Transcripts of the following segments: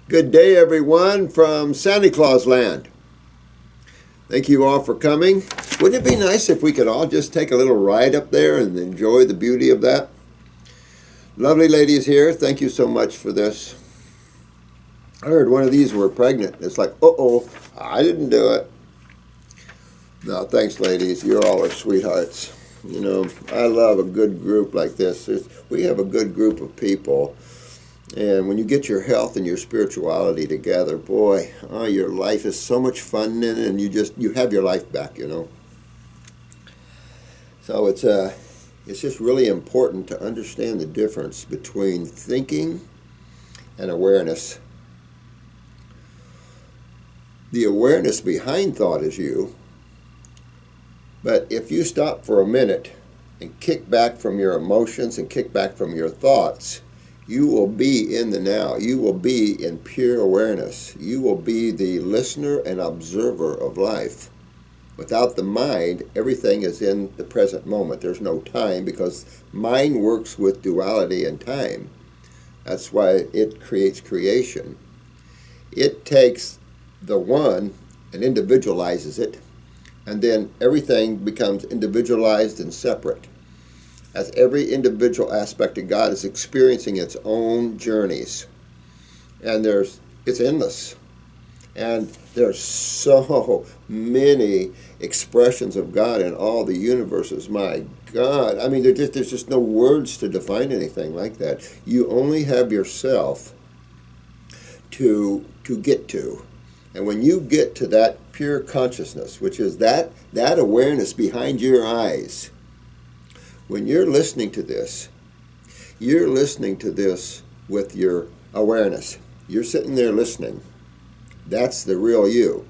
Good day, everyone, from Santa Claus land. Thank you all for coming. Wouldn't it be nice if we could all just take a little ride up there and enjoy the beauty of that? Lovely ladies here, thank you so much for this. I heard one of these were pregnant. It's like, uh-oh, I didn't do it. No, thanks, ladies. You all are sweethearts. You know, I love a good group like this. We have a good group of people. And when you get your health and your spirituality together, boy, your life is so much fun, and you have your life back, you know. So it's just really important to understand the difference between thinking and awareness. The awareness behind thought is you, but if you stop for a minute and kick back from your emotions and kick back from your thoughts, you will be in the now. You will be in pure awareness. You will be the listener and observer of life. Without the mind, everything is in the present moment. There's no time because mind works with duality and time. That's why it creates creation. It takes the one and individualizes it, and then everything becomes individualized and separate. As every individual aspect of God is experiencing its own journeys. And it's endless. And there's so many expressions of God in all the universes. My God. I mean, there's just no words to define anything like that. You only have yourself to get to. And when you get to that pure consciousness, which is that awareness behind your eyes, when you're listening to this, you're listening to this with your awareness. You're sitting there listening. That's the real you.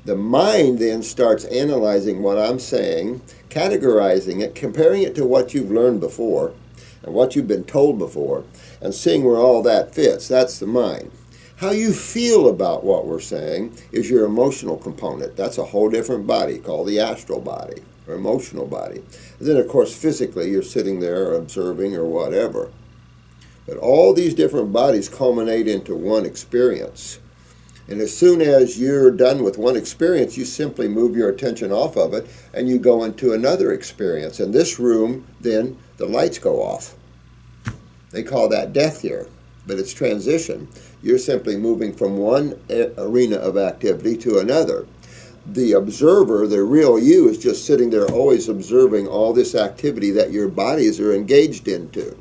The mind then starts analyzing what I'm saying, categorizing it, comparing it to what you've learned before and what you've been told before, and seeing where all that fits. That's the mind. How you feel about what we're saying is your emotional component. That's a whole different body called the astral body or emotional body. And then, of course, physically, you're sitting there observing or whatever. But all these different bodies culminate into one experience. And as soon as you're done with one experience, you simply move your attention off of it and you go into another experience. In this room, then, the lights go off. They call that death here, but it's transition. You're simply moving from one arena of activity to another. The observer, the real you, is just sitting there always observing all this activity that your bodies are engaged into.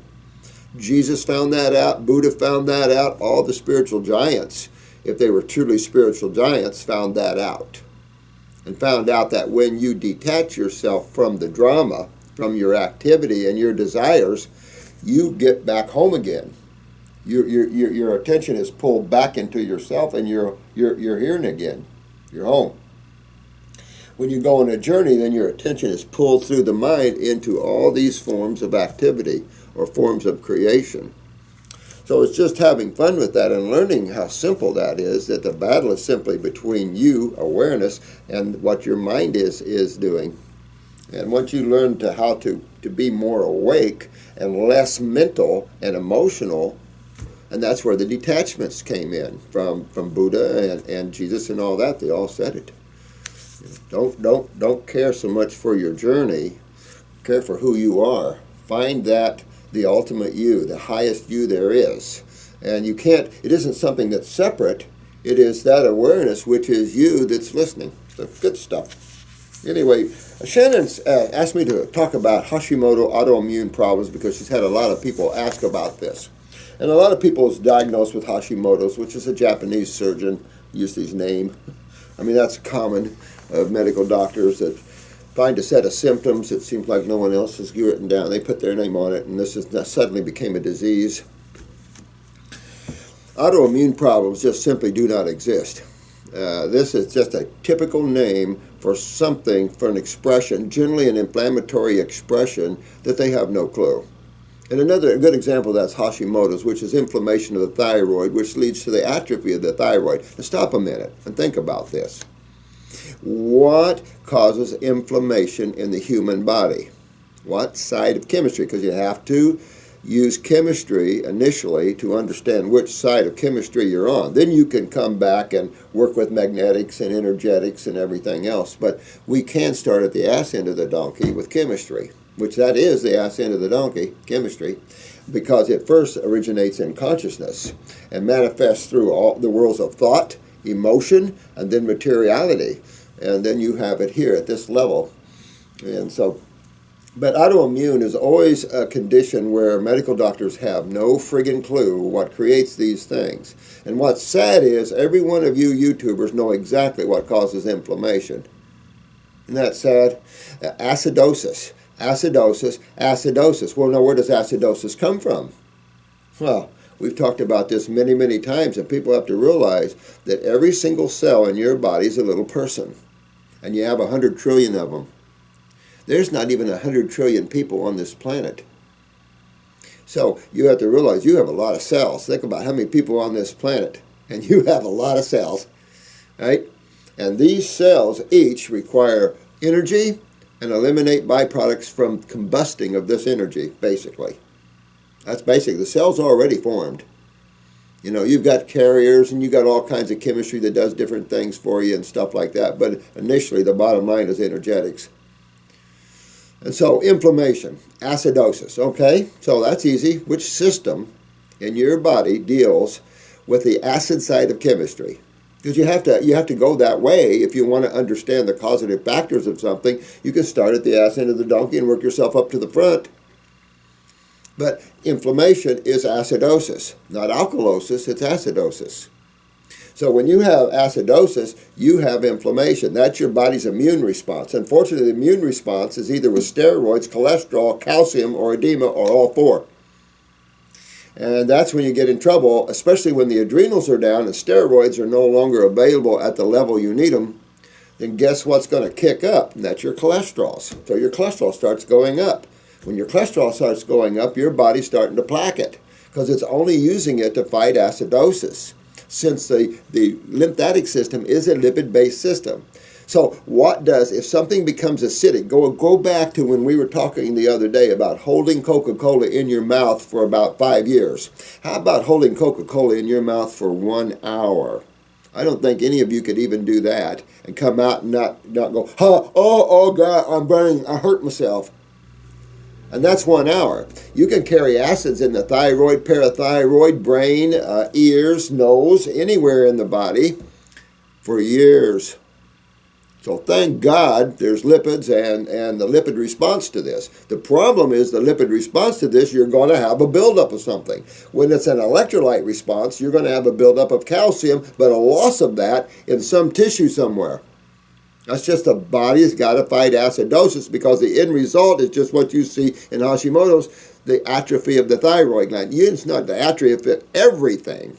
Jesus found that out. Buddha found that out. All the spiritual giants, if they were truly spiritual giants, found that out. And found out that when you detach yourself from the drama, from your activity and your desires, you get back home again. Your attention is pulled back into yourself, and you're here again. You're home. When you go on a journey, then your attention is pulled through the mind into all these forms of activity or forms of creation. So it's just having fun with that and learning how simple that is, that the battle is simply between you, awareness, and what your mind is doing. And once you learn how to be more awake and less mental and emotional, and that's where the detachments came in from Buddha and Jesus and all that. They all said it. Don't care so much for your journey. Care for who you are. Find that the ultimate you, the highest you there is. And you can't, it isn't something that's separate. It is that awareness, which is you, that's listening. So good stuff. Anyway, Shannon's asked me to talk about Hoshimoto autoimmune problems because she's had a lot of people ask about this. And a lot of people is diagnosed with Hashimoto's, which is a Japanese surgeon, used his name. I mean, that's common of medical doctors that find a set of symptoms. It seems like no one else has written down. They put their name on it, and this suddenly became a disease. Autoimmune problems just simply do not exist. This is just a typical name for something, for an expression, generally an inflammatory expression that they have no clue. And another good example of that's Hashimoto's, which is inflammation of the thyroid, which leads to the atrophy of the thyroid. Now stop a minute and think about this. What causes inflammation in the human body? What side of chemistry? Because you have to use chemistry initially to understand which side of chemistry you're on. Then you can come back and work with magnetics and energetics and everything else. But we can start at the ass end of the donkey with chemistry, which that is the ass end of the donkey, chemistry, because it first originates in consciousness and manifests through all the worlds of thought, emotion, and then materiality. And then you have it here at this level. And so, but autoimmune is always a condition where medical doctors have no friggin' clue what creates these things. And what's sad is every one of you YouTubers know exactly what causes inflammation. Isn't that sad? Acidosis, acidosis, acidosis. Well, now where does acidosis come from? Well, we've talked about this many, many times, and people have to realize that every single cell in your body is a little person. And you have 100 trillion of them. There's not even 100 trillion people on this planet. So you have to realize you have a lot of cells. Think about how many people on this planet, and you have a lot of cells, right? And these cells each require energy and eliminate byproducts from combusting of this energy, basically. That's basically, the cell's already formed. You know, you've got carriers and you've got all kinds of chemistry that does different things for you and stuff like that. But initially, the bottom line is energetics. And so, inflammation, acidosis, okay? So that's easy. Which system in your body deals with the acid side of chemistry? Because you have to go that way if you want to understand the causative factors of something. You can start at the ass end of the donkey and work yourself up to the front. But inflammation is acidosis, not alkalosis, it's acidosis. So when you have acidosis, you have inflammation. That's your body's immune response. Unfortunately, the immune response is either with steroids, cholesterol, calcium, or edema, or all four. And that's when you get in trouble, especially when the adrenals are down and steroids are no longer available at the level you need them. Then guess what's going to kick up? And that's your cholesterol. So your cholesterol starts going up. When your cholesterol starts going up, your body's starting to plaque it because it's only using it to fight acidosis, since the lymphatic system is a lipid-based system. So what does, if something becomes acidic, go back to when we were talking the other day about holding Coca-Cola in your mouth for about 5 years. How about holding Coca-Cola in your mouth for 1 hour? I don't think any of you could even do that and come out and not go, oh God, I'm burning, I hurt myself. And that's 1 hour. You can carry acids in the thyroid, parathyroid, brain, ears, nose, anywhere in the body for years. So thank God there's lipids and the lipid response to this. The problem is the lipid response to this, you're going to have a buildup of something. When it's an electrolyte response, you're going to have a buildup of calcium, but a loss of that in some tissue somewhere. That's just the body's got to fight acidosis, because the end result is just what you see in Hoshimoto's, the atrophy of the thyroid gland. It's not the atrophy of everything.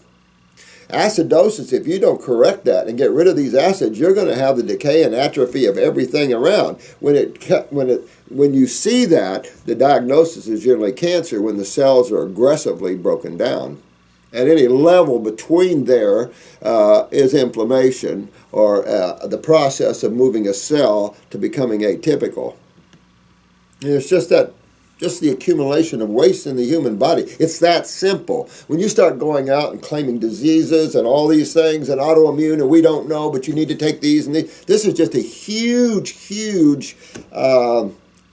Acidosis, if you don't correct that and get rid of these acids, you're going to have the decay and atrophy of everything around. When you see that, the diagnosis is generally cancer when the cells are aggressively broken down. At any level between there is inflammation, or the process of moving a cell to becoming atypical. And it's just the accumulation of waste in the human body. It's that simple. When you start going out and claiming diseases and all these things and autoimmune and we don't know, but you need to take these and these, this is just a huge, huge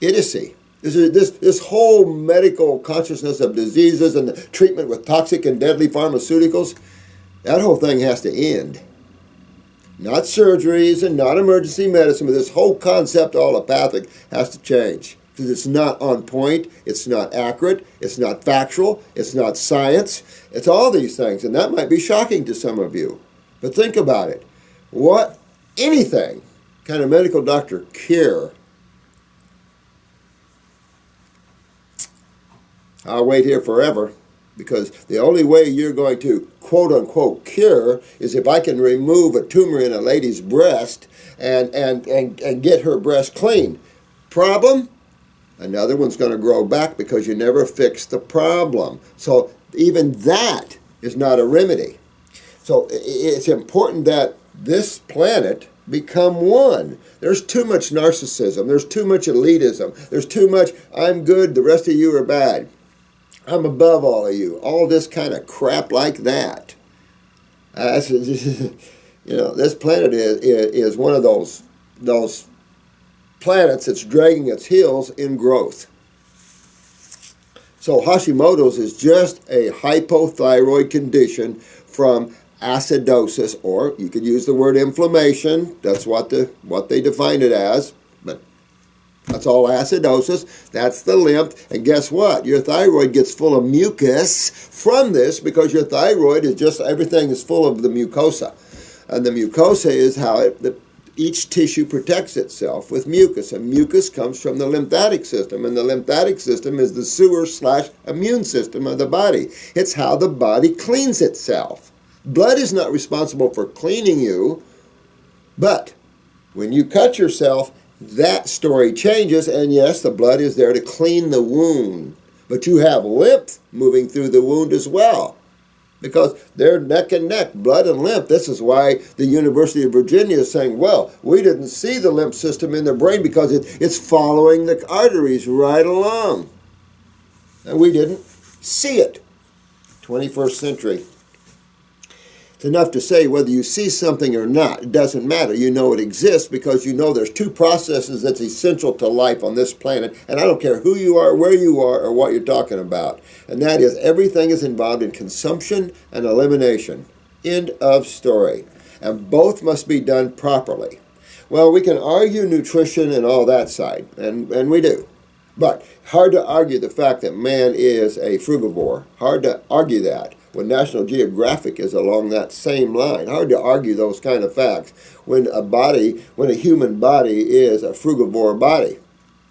idiocy. This whole medical consciousness of diseases and the treatment with toxic and deadly pharmaceuticals, that whole thing has to end. Not surgeries and not emergency medicine, but this whole concept, allopathic, has to change. Because it's not on point, it's not accurate, it's not factual, it's not science. It's all these things, and that might be shocking to some of you. But think about it. What, anything, can a medical doctor cure? I'll wait here forever, because the only way you're going to quote-unquote cure is if I can remove a tumor in a lady's breast and get her breast clean. Problem? Another one's going to grow back because you never fixed the problem. So even that is not a remedy. So it's important that this planet become one. There's too much narcissism. There's too much elitism. There's too much, I'm good, the rest of you are bad. I'm above all of you. All this kind of crap like that. This planet is one of those planets that's dragging its heels in growth. So Hashimoto's is just a hypothyroid condition from acidosis, or you could use the word inflammation. That's what they define it as, but that's all acidosis. That's the lymph. And guess what? Your thyroid gets full of mucus from this because your thyroid is just, everything is full of the mucosa. And the mucosa is how each tissue protects itself with mucus. And mucus comes from the lymphatic system. And the lymphatic system is the sewer/immune system of the body. It's how the body cleans itself. Blood is not responsible for cleaning you, but when you cut yourself, that story changes, and yes, the blood is there to clean the wound. But you have lymph moving through the wound as well, because they're neck and neck, blood and lymph. This is why the University of Virginia is saying, well, we didn't see the lymph system in the brain because it's following the arteries right along. And we didn't see it. 21st century. It's enough to say whether you see something or not. It doesn't matter. You know it exists because you know there's two processes that's essential to life on this planet. And I don't care who you are, where you are, or what you're talking about. And that is, everything is involved in consumption and elimination. End of story. And both must be done properly. Well, we can argue nutrition and all that side, and we do. But hard to argue the fact that man is a frugivore. Hard to argue that when National Geographic is along that same line. Hard to argue those kind of facts when a human body is a frugivore body.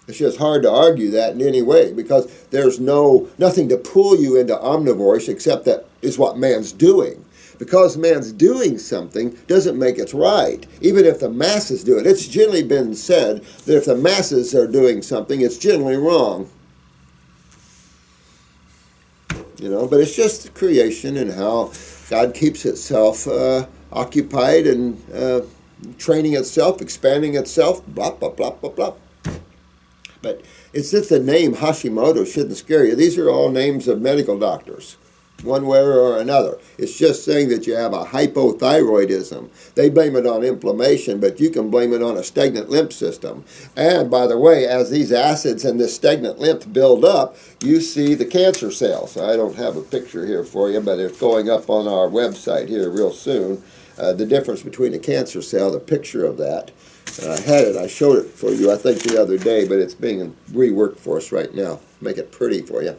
It's just hard to argue that in any way because there's nothing to pull you into omnivores except that is what man's doing. Because man's doing something doesn't make it right. Even if the masses do it. It's generally been said that if the masses are doing something, it's generally wrong. But it's just creation and how God keeps itself occupied and training itself, expanding itself, blah, blah, blah, blah, blah. But it's just the name Hoshimoto shouldn't scare you. These are all names of medical doctors, one way or another. It's just saying that you have a hypothyroidism. They blame it on inflammation, but you can blame it on a stagnant lymph system. And by the way, as these acids and this stagnant lymph build up, you see the cancer cells. I don't have a picture here for you, but it's going up on our website here real soon. The difference between a cancer cell, the picture of that. I showed it for you, I think, the other day, but it's being reworked for us right now. Make it pretty for you.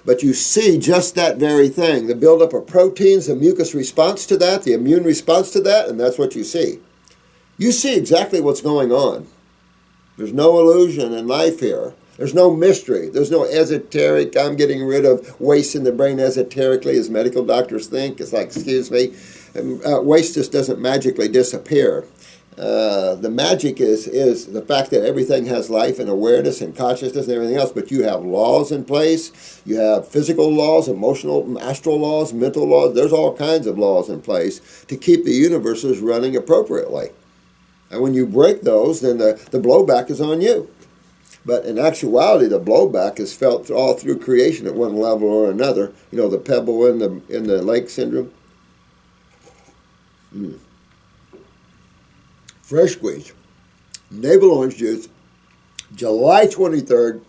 But you see just that very thing, the buildup of proteins, the mucus response to that, the immune response to that, and that's what you see. You see exactly what's going on. There's no illusion in life here. There's no mystery. There's no esoteric, I'm getting rid of waste in the brain esoterically, as medical doctors think. It's like, excuse me, waste just doesn't magically disappear. The magic is the fact that everything has life and awareness and consciousness and everything else, but you have laws in place. You have physical laws, emotional, astral laws, mental laws. There's all kinds of laws in place to keep the universes running appropriately. And when you break those, then the blowback is on you. But in actuality, the blowback is felt all through creation at one level or another. You know, the pebble in the lake syndrome. Fresh squeeze. Navel orange juice, July 23rd,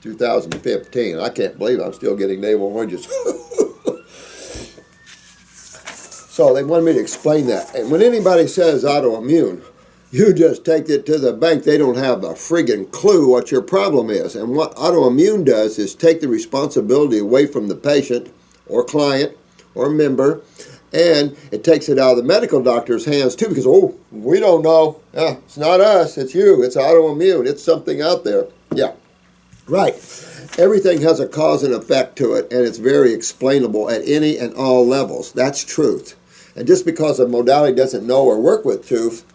2015. I can't believe I'm still getting navel oranges. So they wanted me to explain that. And when anybody says autoimmune, you just take it to the bank. They don't have a friggin' clue what your problem is. And what autoimmune does is take the responsibility away from the patient or client or member, and it takes it out of the medical doctor's hands too, because, oh, we don't know. Yeah, it's not us, it's you. It's autoimmune. It's something out there. Yeah, right. Everything has a cause and effect to it, and it's very explainable at any and all levels. That's truth. And just because a modality doesn't know or work with truth,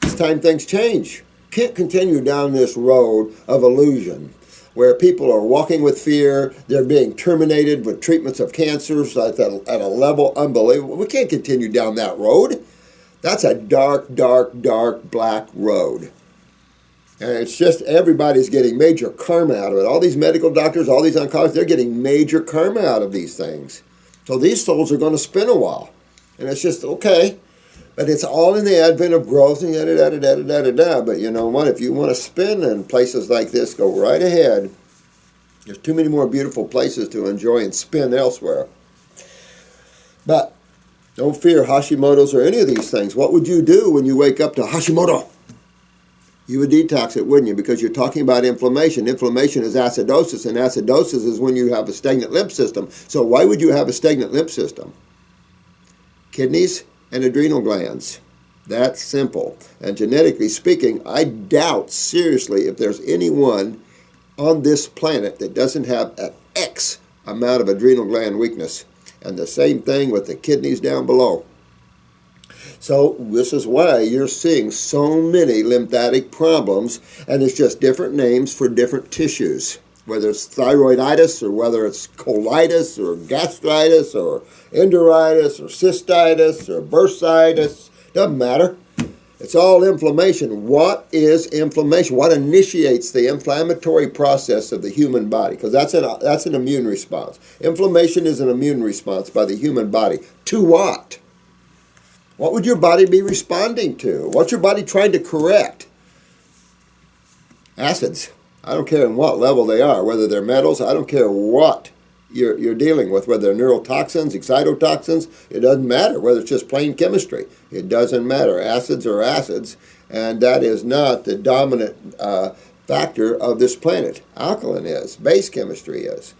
it's time things change. Can't continue down this road of illusion where people are walking with fear, they're being terminated with treatments of cancers at a level unbelievable. We can't continue down that road. That's a dark, dark, dark, black road. And it's just everybody's getting major karma out of it. All these medical doctors, all these oncologists, they're getting major karma out of these things. So these souls are going to spin a while. And it's just, okay. But it's all in the advent of growth and da-da-da-da-da-da-da. But you know what? If you want to spin in places like this, go right ahead. There's too many more beautiful places to enjoy and spin elsewhere. But don't fear Hashimoto's or any of these things. What would you do when you wake up to Hoshimoto? You would detox it, wouldn't you? Because you're talking about inflammation. Inflammation is acidosis, and acidosis is when you have a stagnant lymph system. So why would you have a stagnant lymph system? Kidneys and adrenal glands. That's simple. And genetically speaking, I doubt seriously if there's anyone on this planet that doesn't have an X amount of adrenal gland weakness. And the same thing with the kidneys down below. So this is why you're seeing so many lymphatic problems, and it's just different names for different tissues, whether it's thyroiditis or whether it's colitis or gastritis or enteritis or cystitis or bursitis. Doesn't matter. It's all inflammation. What is inflammation? What initiates the inflammatory process of the human body? Because that's an immune response. Inflammation is an immune response by the human body. To what? What would your body be responding to? What's your body trying to correct? Acids. I don't care in what level they are, whether they're metals. I don't care what you're dealing with, whether they're neurotoxins, excitotoxins. It doesn't matter, whether it's just plain chemistry. It doesn't matter. Acids are acids, and that is not the dominant factor of this planet. Alkaline is. Base chemistry is.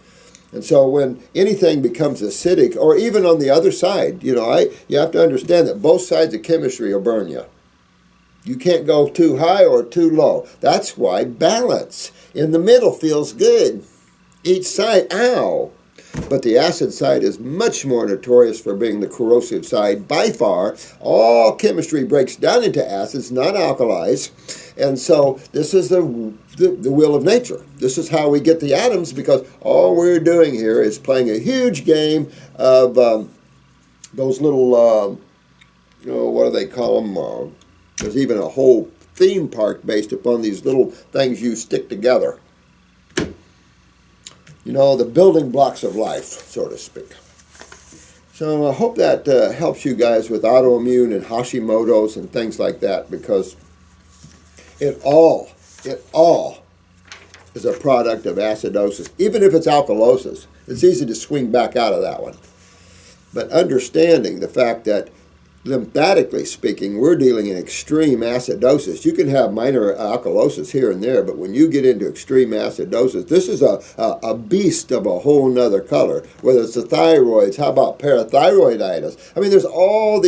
And so when anything becomes acidic, or even on the other side, you have to understand that both sides of chemistry will burn you. You can't go too high or too low. That's why balance in the middle feels good. Each side, ow. But the acid side is much more notorious for being the corrosive side by far. All chemistry breaks down into acids, not alkalis. And so this is the will of nature. This is how we get the atoms, because all we're doing here is playing a huge game of those little, what do they call them? There's even a whole theme park based upon these little things you stick together. The building blocks of life, so to speak. So I hope that helps you guys with autoimmune and Hashimoto's and things like that, because it all is a product of acidosis. Even if it's alkalosis, it's easy to swing back out of that one. But understanding the fact that lymphatically speaking, we're dealing in extreme acidosis. You can have minor alkalosis here and there, but when you get into extreme acidosis, this is a beast of a whole nother color. Whether it's the thyroids, how about parathyroiditis? I mean, there's all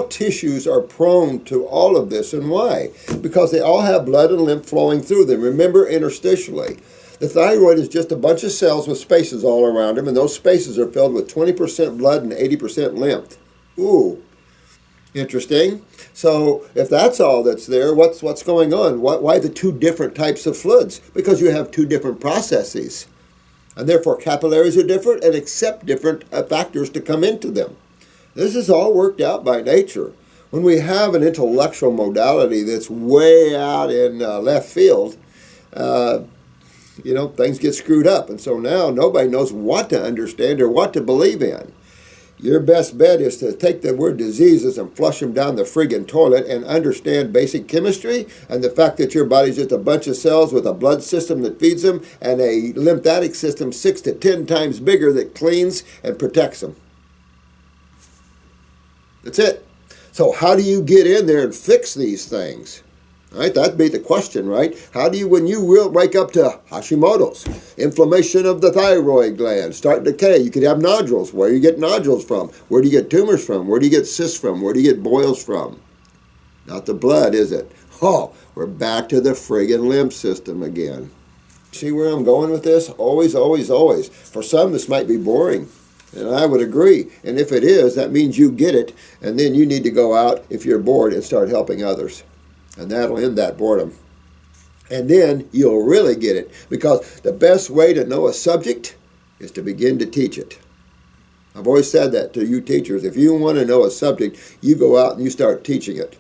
tissues are prone to all of this. And why? Because they all have blood and lymph flowing through them. Remember, interstitially. The thyroid is just a bunch of cells with spaces all around them, and those spaces are filled with 20% blood and 80% lymph. Ooh. Interesting. So if that's all that's there, what's going on? Why the two different types of fluids? Because you have two different processes. And therefore capillaries are different and accept different factors to come into them. This is all worked out by nature. When we have an intellectual modality that's way out in left field, things get screwed up. And so now nobody knows what to understand or what to believe in. Your best bet is to take the word diseases and flush them down the friggin' toilet and understand basic chemistry and the fact that your body's just a bunch of cells with a blood system that feeds them and a lymphatic system 6 to 10 times bigger that cleans and protects them. That's it. So how do you get in there and fix these things? Right, that'd be the question, right? How do you, when you wake up to Hashimoto's, inflammation of the thyroid gland, start to decay, you could have nodules. Where do you get nodules from? Where do you get tumors from? Where do you get cysts from? Where do you get boils from? Not the blood, is it? Oh, we're back to the friggin' lymph system again. See where I'm going with this? Always, always, always. For some, this might be boring. And I would agree. And if it is, that means you get it. And then you need to go out, if you're bored, and start helping others. And that'll end that boredom. And then you'll really get it. Because the best way to know a subject is to begin to teach it. I've always said that to you teachers. If you want to know a subject, you go out and you start teaching it.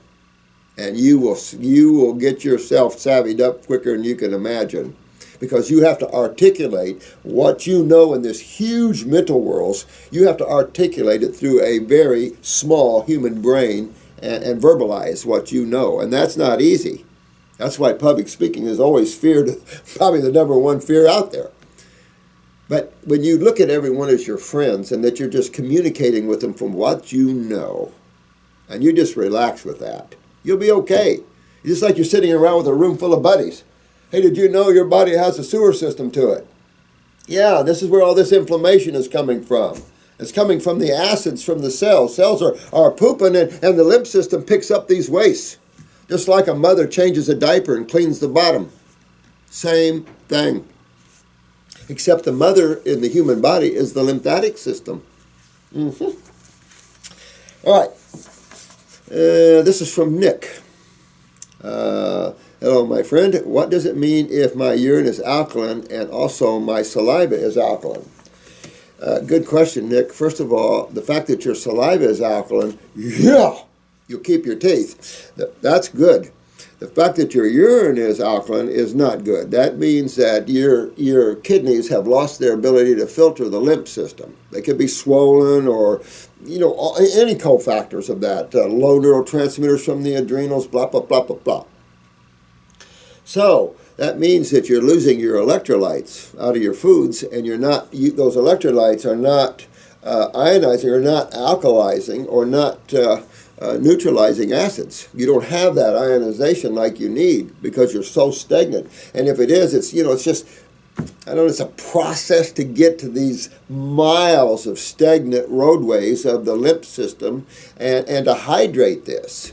And you will get yourself savvied up quicker than you can imagine, because you have to articulate what you know in this huge mental world. You have to articulate it through a very small human brain and verbalize what you know, and that's not easy. That's why public speaking is always feared, probably the number one fear out there. But when you look at everyone as your friends and that you're just communicating with them from what you know, and you just relax with that, you'll be okay. Just like you're sitting around with a room full of buddies. Hey, did you know your body has a sewer system to it? Yeah, this is where all this inflammation is coming from. It's coming from the acids from the cells. Cells are pooping, and the lymph system picks up these wastes. Just like a mother changes a diaper and cleans the bottom. Same thing. Except the mother in the human body is the lymphatic system. All right. This is from Nick. Hello, my friend. What does it mean if my urine is alkaline and also my saliva is alkaline? Good question, Nick. First of all, the fact that your saliva is alkaline, yeah, you'll keep your teeth. That's good. The fact that your urine is alkaline is not good. That means that your kidneys have lost their ability to filter the lymph system. They could be swollen, or any cofactors of that. Low neurotransmitters from the adrenals, blah, blah, blah, blah, blah. So that means that you're losing your electrolytes out of your foods, and those electrolytes are not ionizing, or not alkalizing, or not neutralizing acids. You don't have that ionization like you need because you're so stagnant. And if it is, it's just, it's a process to get to these miles of stagnant roadways of the lymph system and to hydrate this.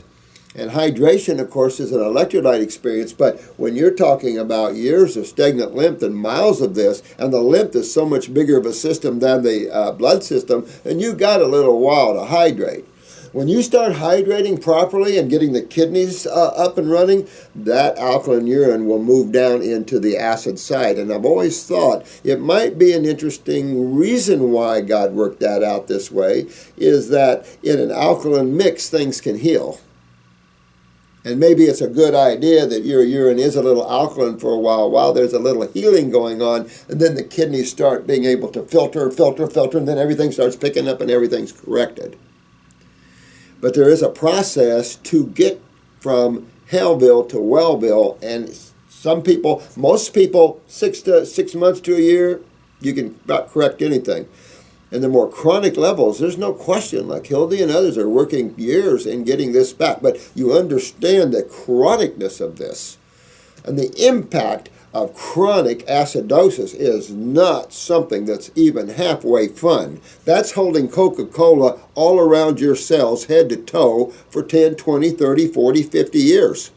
And hydration, of course, is an electrolyte experience, but when you're talking about years of stagnant lymph and miles of this, and the lymph is so much bigger of a system than the blood system, then you've got a little while to hydrate. When you start hydrating properly and getting the kidneys up and running, that alkaline urine will move down into the acid side. And I've always thought it might be an interesting reason why God worked that out this way, is that in an alkaline mix, things can heal. And maybe it's a good idea that your urine is a little alkaline for a while there's a little healing going on, and then the kidneys start being able to filter, and then everything starts picking up and everything's corrected. But there is a process to get from Hellville to Wellville, and most people, 6 months to a year, you can about correct anything. And the more chronic levels, there's no question, like Hildy and others are working years in getting this back. But you understand the chronicness of this. And the impact of chronic acidosis is not something that's even halfway fun. That's holding Coca-Cola all around your cells, head to toe, for 10, 20, 30, 40, 50 years.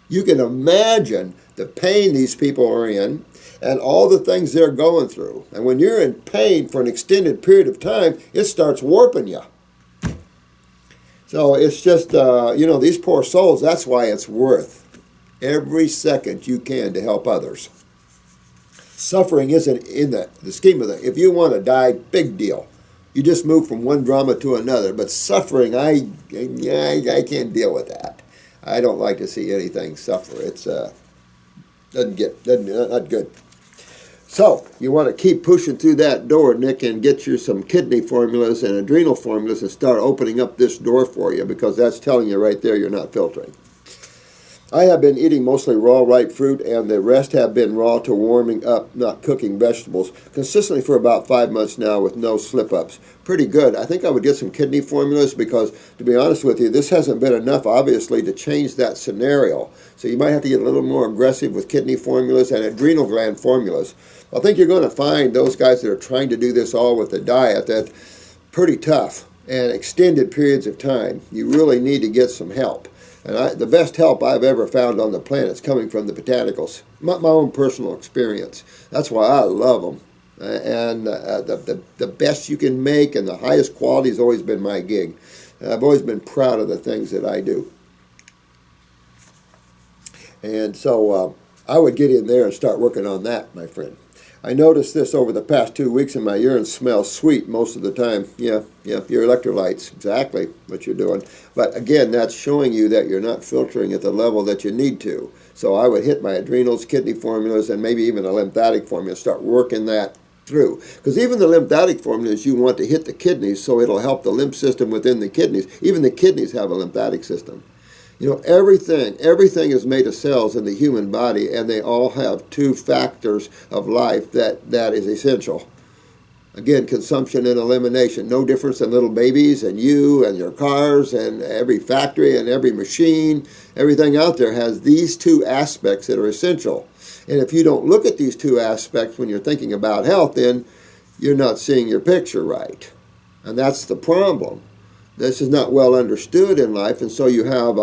You can imagine the pain these people are in and all the things they're going through. And when you're in pain for an extended period of time, it starts warping you. So it's just, these poor souls, that's why it's worth every second you can to help others. Suffering isn't in the scheme of things. If you want to die, big deal. You just move from one drama to another. But suffering, I can't deal with that. I don't like to see anything suffer. It's not good. So you want to keep pushing through that door, Nick, and get you some kidney formulas and adrenal formulas and start opening up this door for you, because that's telling you right there you're not filtering. I have been eating mostly raw ripe fruit, and the rest have been raw to warming up, not cooking vegetables, consistently for about 5 months now with no slip-ups. Pretty good. I think I would get some kidney formulas because, to be honest with you, this hasn't been enough, obviously, to change that scenario. So you might have to get a little more aggressive with kidney formulas and adrenal gland formulas. I think you're going to find those guys that are trying to do this all with the diet that's pretty tough and extended periods of time. You really need to get some help. And the best help I've ever found on the planet is coming from the botanicals. My own personal experience. That's why I love them. And the best you can make and the highest quality has always been my gig. And I've always been proud of the things that I do. And so I would get in there and start working on that, my friend. I noticed this over the past 2 weeks, and my urine smells sweet most of the time. Yeah, your electrolytes, exactly what you're doing. But again, that's showing you that you're not filtering at the level that you need to. So I would hit my adrenals, kidney formulas, and maybe even a lymphatic formula, start working that through. Because even the lymphatic formulas, you want to hit the kidneys, so it'll help the lymph system within the kidneys. Even the kidneys have a lymphatic system. You know, everything is made of cells in the human body, and they all have 2 factors of life that is essential. Again, consumption and elimination. No difference than little babies and you and your cars and every factory and every machine. Everything out there has these 2 aspects that are essential. And if you don't look at these 2 aspects when you're thinking about health, then you're not seeing your picture right. And that's the problem. This is not well understood in life, and so you have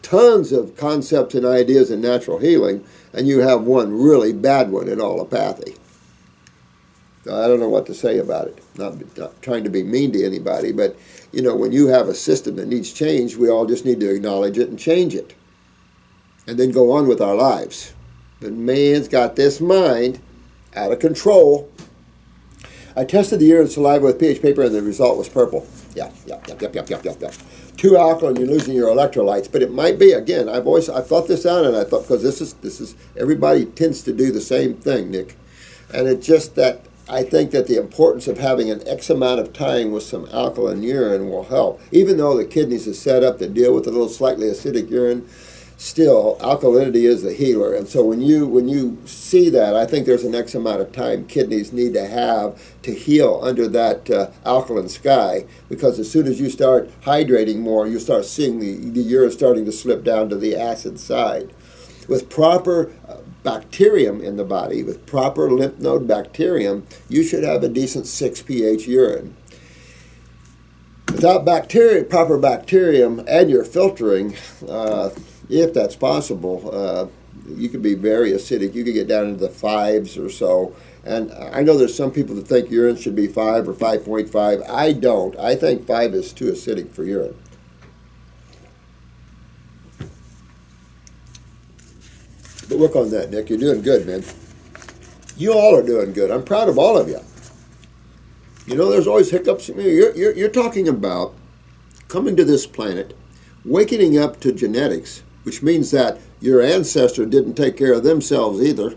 tons of concepts and ideas in natural healing, and you have one really bad one in allopathy. I don't know what to say about it. Not trying to be mean to anybody, but you know, when you have a system that needs change, we all just need to acknowledge it and change it, and then go on with our lives. But man's got this mind out of control. I tested the urine and saliva with pH paper, and the result was purple. Yep. Too alkaline, you're losing your electrolytes. But it might be, again, I thought this out, and I thought, because this is everybody tends to do the same thing, Nick. And it's just that I think that the importance of having an X amount of time with some alkaline urine will help. Even though the kidneys are set up to deal with a little slightly acidic urine, still, alkalinity is the healer. And so when you see that, I think there's an X amount of time kidneys need to have to heal under that alkaline sky, because as soon as you start hydrating more, you start seeing the urine starting to slip down to the acid side. With proper bacterium in the body, with proper lymph node bacterium, you should have a decent 6 pH urine. Without proper bacterium, and your filtering, if that's possible, you could be very acidic. You could get down into the 5s or so. And I know there's some people that think urine should be 5 or 5.5. I don't. I think 5 is too acidic for urine. But work on that, Nick. You're doing good, man. You all are doing good. I'm proud of all of you. You know, there's always hiccups. You're talking about coming to this planet, waking up to genetics, which means that your ancestor didn't take care of themselves either.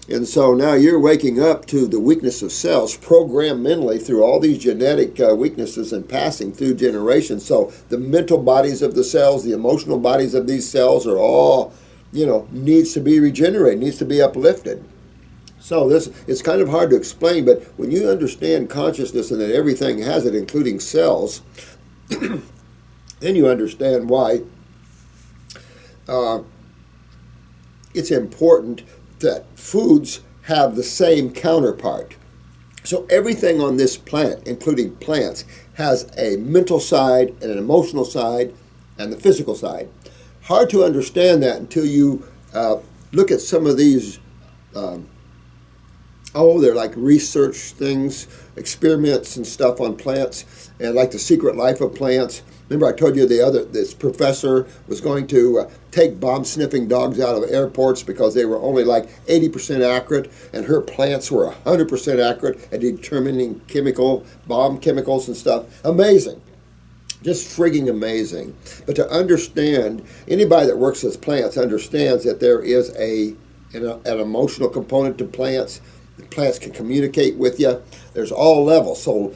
And so now you're waking up to the weakness of cells, programmed mentally through all these genetic weaknesses and passing through generations. So the mental bodies of the cells, the emotional bodies of these cells are all, needs to be regenerated, needs to be uplifted. So it's kind of hard to explain, but when you understand consciousness and that everything has it, including cells, then you understand why it's important that foods have the same counterpart. So everything on this planet, including plants, has a mental side and an emotional side and the physical side. Hard to understand that until you look at some of these, they're like research things, experiments and stuff on plants, and like the secret life of plants. Remember I told you this professor was going to take bomb-sniffing dogs out of airports because they were only like 80% accurate, and her plants were 100% accurate at determining bomb chemicals and stuff. Amazing. Just frigging amazing. But to understand, anybody that works with plants understands that there is an emotional component to plants. Plants can communicate with you. There's all levels. So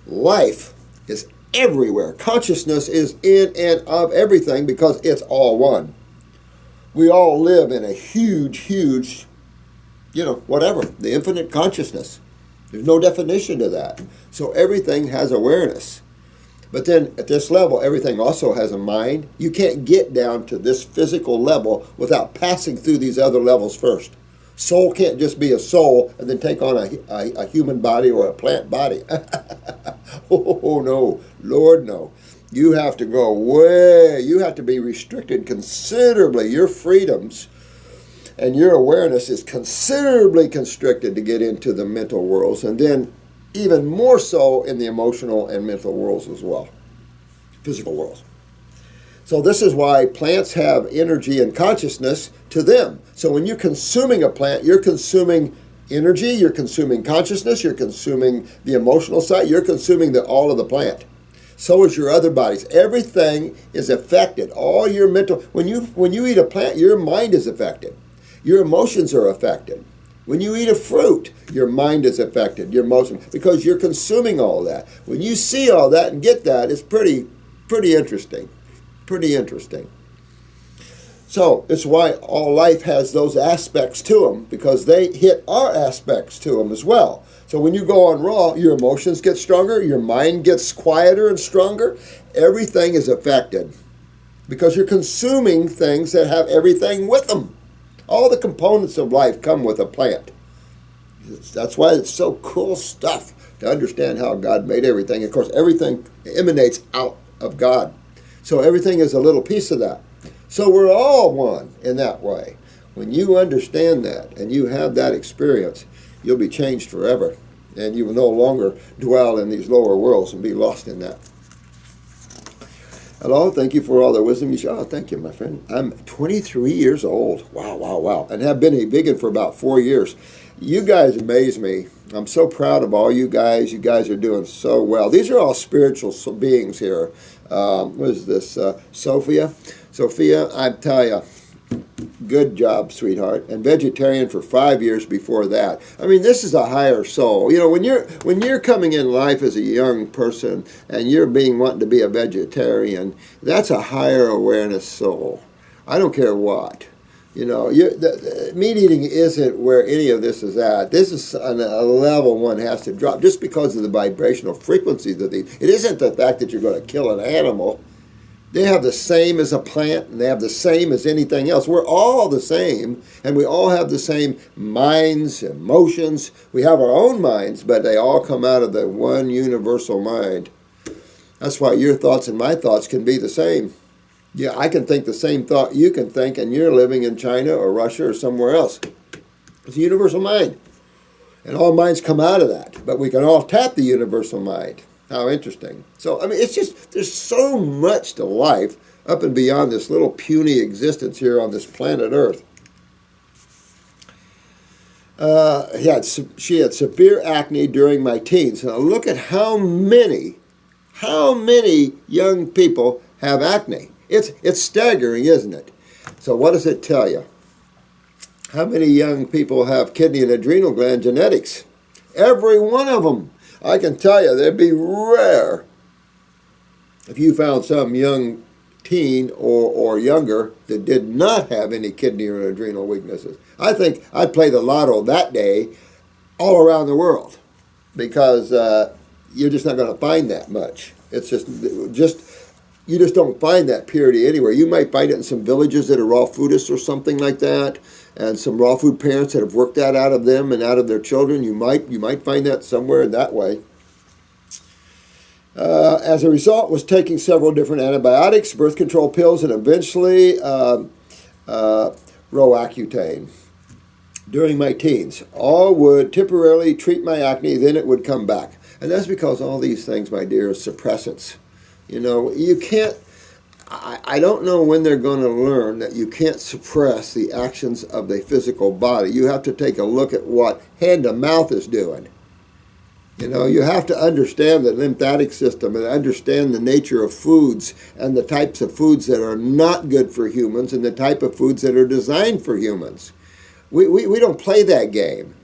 life is everywhere. Consciousness is in and of everything because it's all one. We all live in a huge, the infinite consciousness. There's no definition to that. So everything has awareness. But then at this level, everything also has a mind. You can't get down to this physical level without passing through these other levels first. Soul can't just be a soul and then take on a human body or a plant body. Oh, no. Lord, no. You have to go way. You have to be restricted considerably. Your freedoms and your awareness is considerably constricted to get into the mental worlds, and then even more so in the emotional and mental worlds as well, physical worlds. So this is why plants have energy and consciousness to them. So when you're consuming a plant, you're consuming energy, you're consuming consciousness, you're consuming the emotional side, you're consuming all of the plant. So is your other bodies. Everything is affected. All your mental, when you eat a plant, your mind is affected. Your emotions are affected. When you eat a fruit, your mind is affected, your emotion, because you're consuming all that. When you see all that and get that, it's pretty interesting. Pretty interesting. So it's why all life has those aspects to them, because they hit our aspects to them as well. So when you go on raw, your emotions get stronger, your mind gets quieter and stronger. Everything is affected because you're consuming things that have everything with them. All the components of life come with a plant. That's why it's so cool stuff to understand how God made everything. Of course, everything emanates out of God. So everything is a little piece of that. So we're all one in that way. When you understand that and you have that experience, you'll be changed forever. And you will no longer dwell in these lower worlds and be lost in that. Hello, thank you for all the wisdom you share. Oh, thank you, my friend. I'm 23 years old. Wow, wow, wow. And have been a vegan for about 4 years. You guys amaze me. I'm so proud of all you guys. You guys are doing so well. These are all spiritual beings here. What is this? Sofia? Sofia, I tell you, good job, sweetheart. And vegetarian for 5 years before that. I mean, this is a higher soul. You know, when you're coming in life as a young person and you're wanting to be a vegetarian, that's a higher awareness soul. I don't care what. You know, meat eating isn't where any of this is at. This is on a level one has to drop just because of the vibrational frequencies of these. It isn't the fact that you're going to kill an animal. They have the same as a plant, and they have the same as anything else. We're all the same, and we all have the same minds, emotions. We have our own minds, but they all come out of the one universal mind. That's why your thoughts and my thoughts can be the same. Yeah, I can think the same thought you can think, and you're living in China or Russia or somewhere else. It's a universal mind. And all minds come out of that, but we can all tap the universal mind. How interesting. So, I mean, it's just, there's so much to life up and beyond this little puny existence here on this planet Earth. She had severe acne during my teens. Now, look at how many young people have acne. It's staggering, isn't it? So what does it tell you? How many young people have kidney and adrenal gland genetics? Every one of them. I can tell you, they'd be rare if you found some young teen or younger that did not have any kidney or adrenal weaknesses. I think I'd play the lotto that day all around the world because you're just not going to find that much. It's just you just don't find that purity anywhere. You might find it in some villages that are raw foodists or something like that, and some raw food parents that have worked that out of them and out of their children. You might find that somewhere in that way. As a result, was taking several different antibiotics, birth control pills, and eventually Roaccutane during my teens. All would temporarily treat my acne, then it would come back. And that's because all these things, my dear, are suppressants. You know, you can't, I don't know when they're going to learn that you can't suppress the actions of the physical body. You have to take a look at what hand to mouth is doing. You know, you have to understand the lymphatic system and understand the nature of foods and the types of foods that are not good for humans and the type of foods that are designed for humans. We don't play that game.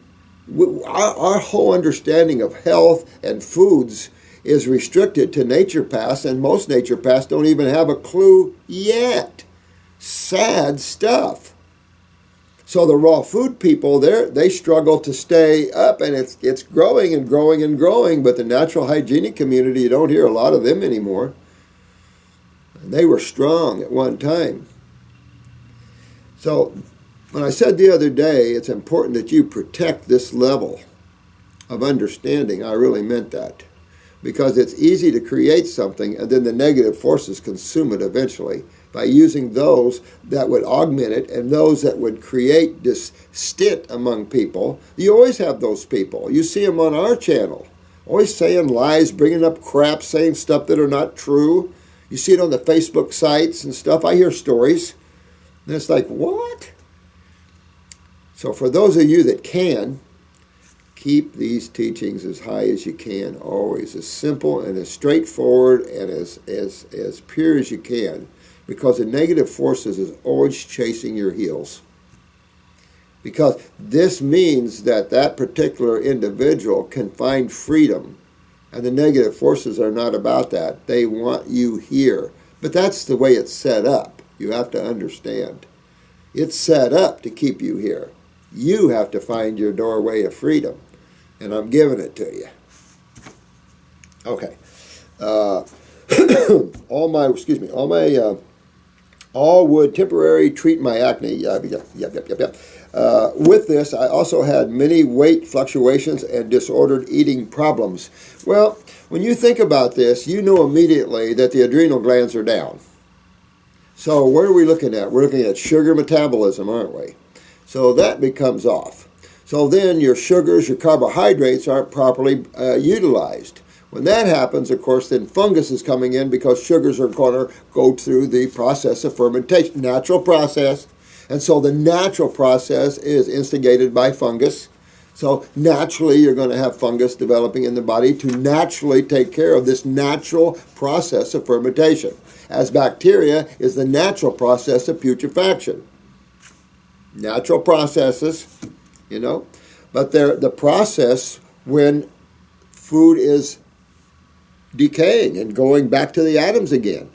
Our whole understanding of health and foods is restricted to naturopaths, and most naturopaths don't even have a clue yet. Sad stuff. So the raw food people, they struggle to stay up, and it's growing and growing and growing, but the natural hygienic community, you don't hear a lot of them anymore. And they were strong at one time. So when I said the other day, it's important that you protect this level of understanding, I really meant that. Because it's easy to create something and then the negative forces consume it eventually by using those that would augment it and those that would create this stint among people. You always have those people. You see them on our channel, always saying lies, bringing up crap, saying stuff that are not true. You see it on the Facebook sites and stuff. I hear stories. And it's like, what? So for those of you that can, keep these teachings as high as you can, always. As simple and as straightforward and as pure as you can. Because the negative forces is always chasing your heels. Because this means that that particular individual can find freedom. And the negative forces are not about that. They want you here. But that's the way it's set up. You have to understand. It's set up to keep you here. You have to find your doorway of freedom. And I'm giving it to you. Okay. All would temporarily treat my acne. Yep. With this, I also had many weight fluctuations and disordered eating problems. Well, when you think about this, you know immediately that the adrenal glands are down. So what are we looking at? We're looking at sugar metabolism, aren't we? So that becomes off. So then your sugars, your carbohydrates aren't properly utilized. When that happens, of course, then fungus is coming in because sugars are going to go through the process of fermentation, natural process. And so the natural process is instigated by fungus. So naturally, you're going to have fungus developing in the body to naturally take care of this natural process of fermentation. As bacteria is the natural process of putrefaction. Natural processes, but they're the process when food is decaying and going back to the atoms again.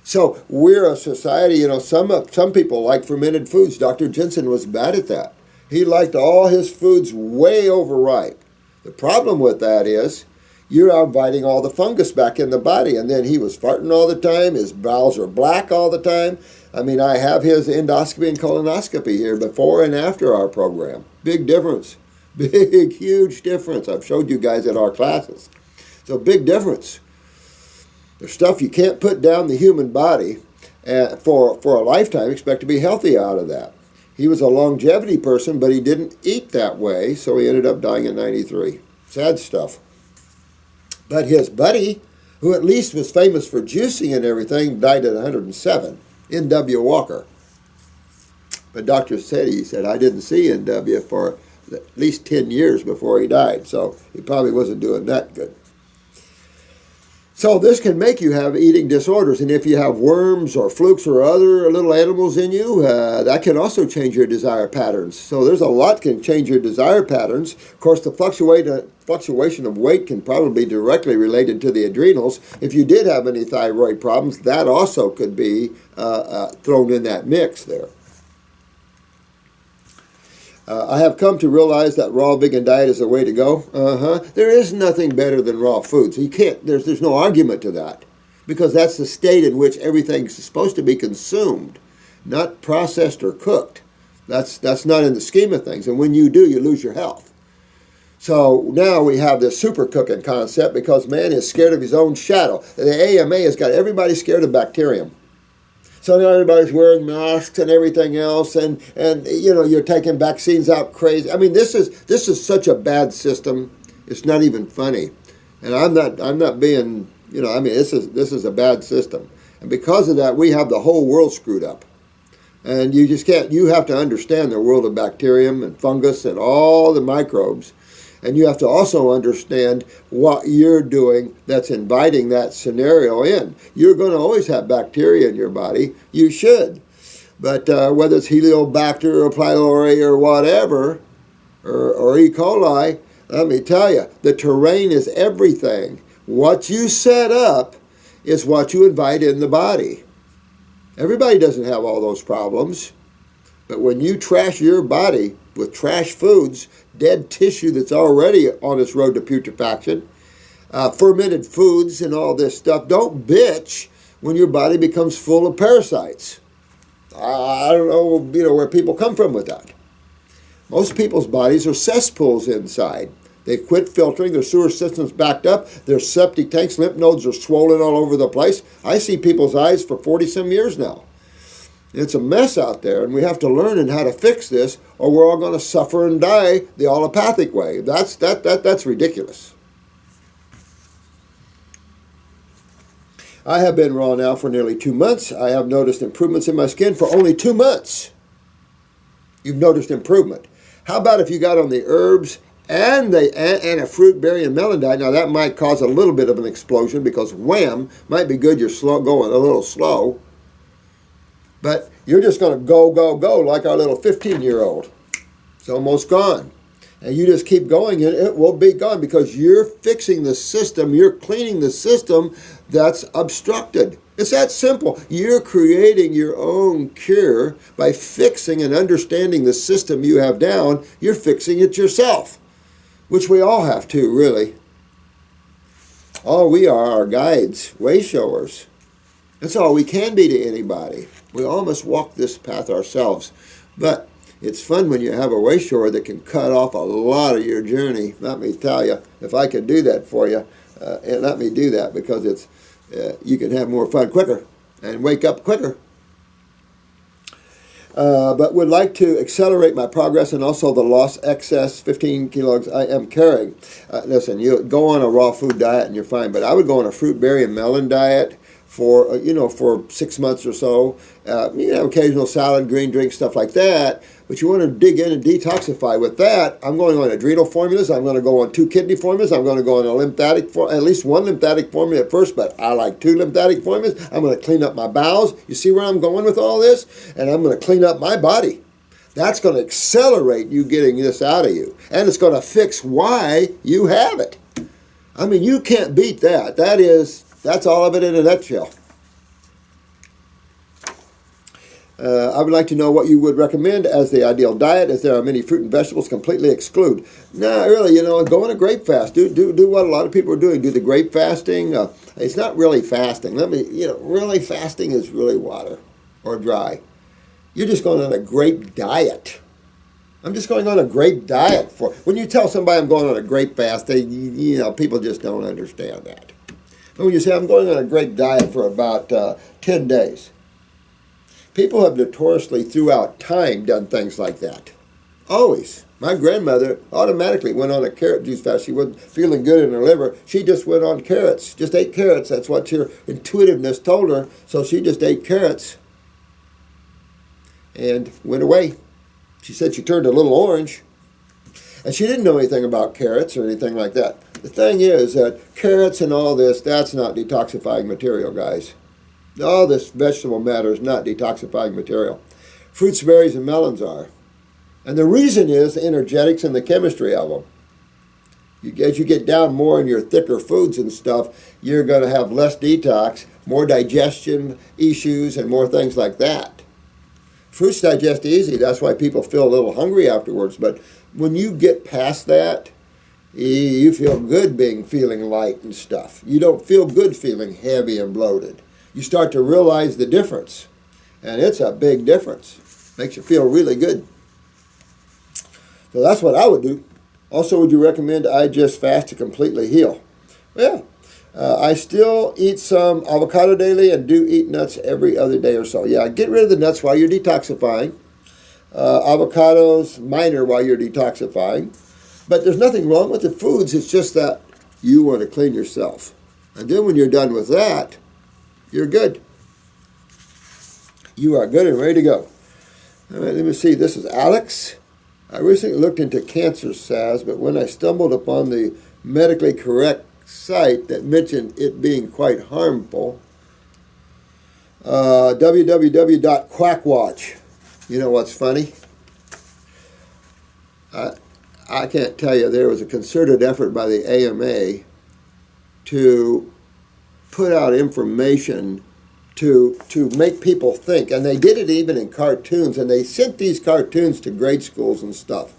So we're a society, some people like fermented foods. Dr. Jensen was bad at that. He liked all his foods way overripe. The problem with that is you're inviting all the fungus back in the body, and then he was farting all the time. His bowels are black all the time. I mean, I have his endoscopy and colonoscopy here before and after our program. Big difference. Big, huge difference. I've showed you guys at our classes. So big difference. There's stuff you can't put down the human body for a lifetime, expect to be healthy out of that. He was a longevity person, but he didn't eat that way, so he ended up dying at 93. Sad stuff. But his buddy, who at least was famous for juicing and everything, died at 107. N.W. Walker. But doctor said, I didn't see N.W. for at least 10 years before he died, so he probably wasn't doing that good. So this can make you have eating disorders, and if you have worms or flukes or other little animals in you, that can also change your desire patterns. So there's a lot can change your desire patterns. Of course, the fluctuation of weight can probably be directly related to the adrenals. If you did have any thyroid problems, that also could be thrown in that mix there. I have come to realize that raw vegan diet is the way to go. There is nothing better than raw foods. You can't. There's no argument to that, because that's the state in which everything's supposed to be consumed, not processed or cooked. That's not in the scheme of things. And when you do, you lose your health. So now we have this super cooking concept because man is scared of his own shadow. The AMA has got everybody scared of bacterium. So now everybody's wearing masks and everything else, and you're taking vaccines out crazy. I mean, this is such a bad system. It's not even funny, and I'm not being this is a bad system, and because of that, we have the whole world screwed up, and you just can't. You have to understand the world of bacterium and fungus and all the microbes. And you have to also understand what you're doing that's inviting that scenario in. You're going to always have bacteria in your body. You should. But whether it's Heliobacter or pylori or whatever, or E. coli, let me tell you, the terrain is everything. What you set up is what you invite in the body. Everybody doesn't have all those problems. But when you trash your body with trash foods, dead tissue that's already on its road to putrefaction, fermented foods and all this stuff, don't bitch when your body becomes full of parasites. I don't know, where people come from with that. Most people's bodies are cesspools inside. They've quit filtering, their sewer system's backed up, their septic tanks, lymph nodes are swollen all over the place. I see people's eyes for 40-some years now. It's a mess out there, and we have to learn how to fix this, or we're all going to suffer and die the allopathic way. That's ridiculous. I have been raw now for nearly 2 months. I have noticed improvements in my skin for only 2 months. You've noticed improvement. How about if you got on the herbs and a fruit, berry, and melon diet. Now that might cause a little bit of an explosion because wham, might be good. You're going a little slow, but you're just going to go, go, go like our little 15-year-old. It's almost gone. And you just keep going and it will be gone because you're fixing the system, you're cleaning the system that's obstructed. It's that simple. You're creating your own cure by fixing and understanding the system you have down. You're fixing it yourself, which we all have to, really. All we are guides, way showers. That's all we can be to anybody. We all must walk this path ourselves. But it's fun when you have a way shower that can cut off a lot of your journey. Let me tell you, if I could do that for you, and let me do that because it's you can have more fun quicker and wake up quicker. But would like to accelerate my progress and also the loss excess 15 kilos I am carrying. Listen, you go on a raw food diet and you're fine, but I would go on a fruit, berry, and melon diet for for 6 months or so. Occasional salad, green drink, stuff like that. But you want to dig in and detoxify with that. I'm going on adrenal formulas. I'm going to go on 2 kidney formulas. I'm going to go on a lymphatic, at least 1 lymphatic formula at first, but I like 2 lymphatic formulas. I'm going to clean up my bowels. You see where I'm going with all this? And I'm going to clean up my body. That's going to accelerate you getting this out of you. And it's going to fix why you have it. I mean, you can't beat that. That's all of it in a nutshell. I would like to know what you would recommend as the ideal diet, as there are many fruit and vegetables completely exclude. No, really, go on a grape fast. Do what a lot of people are doing. Do the grape fasting. It's not really fasting. Really fasting is really water or dry. You're just going on a grape diet. I'm just going on a grape diet. When you tell somebody I'm going on a grape fast, people just don't understand that. But when you say I'm going on a grape diet for about 10 days, people have notoriously throughout time done things like that. Always. My grandmother automatically went on a carrot juice fast. She wasn't feeling good in her liver. She just went on carrots. Just ate carrots. That's what her intuitiveness told her. So she just ate carrots and went away. She said she turned a little orange. And she didn't know anything about carrots or anything like that. The thing is that carrots and all this, that's not detoxifying material, guys. All this vegetable matter is not detoxifying material. Fruits, berries, and melons are. And the reason is the energetics and the chemistry of them. As you get down more in your thicker foods and stuff, you're going to have less detox, more digestion issues, and more things like that. Fruits digest easy. That's why people feel a little hungry afterwards. But when you get past that, you feel good feeling light and stuff. You don't feel good feeling heavy and bloated. You start to realize the difference. And it's a big difference. Makes you feel really good. So that's what I would do. Also, would you recommend I just fast to completely heal? Well, I still eat some avocado daily and do eat nuts every other day or so. Yeah, get rid of the nuts while you're detoxifying. Avocados, minor while you're detoxifying. But there's nothing wrong with the foods. It's just that you want to clean yourself. And then when you're done with that, you're good. You are good and ready to go. All right, let me see. This is Alex. I recently looked into cancer salves, but when I stumbled upon the medically correct site that mentioned it being quite harmful, www.quackwatch. You know what's funny? I can't tell you, there was a concerted effort by the AMA to put out information to make people think. And they did it even in cartoons, and they sent these cartoons to grade schools and stuff.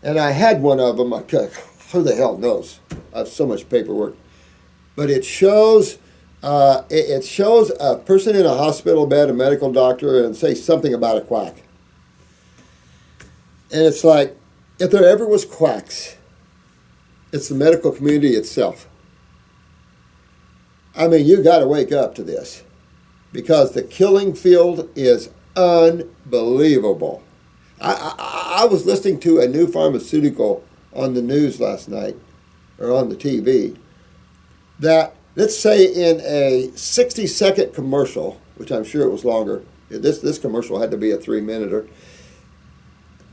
And I had one of them. Who the hell knows? I have so much paperwork. But it shows a person in a hospital bed, a medical doctor, and say something about a quack. And it's like, if there ever was quacks, it's the medical community itself. I mean, you got to wake up to this, because the killing field is unbelievable. I was listening to a new pharmaceutical on the news last night, or on the TV, that, let's say in a 60-second commercial, which I'm sure it was longer, this commercial had to be a 3-minute,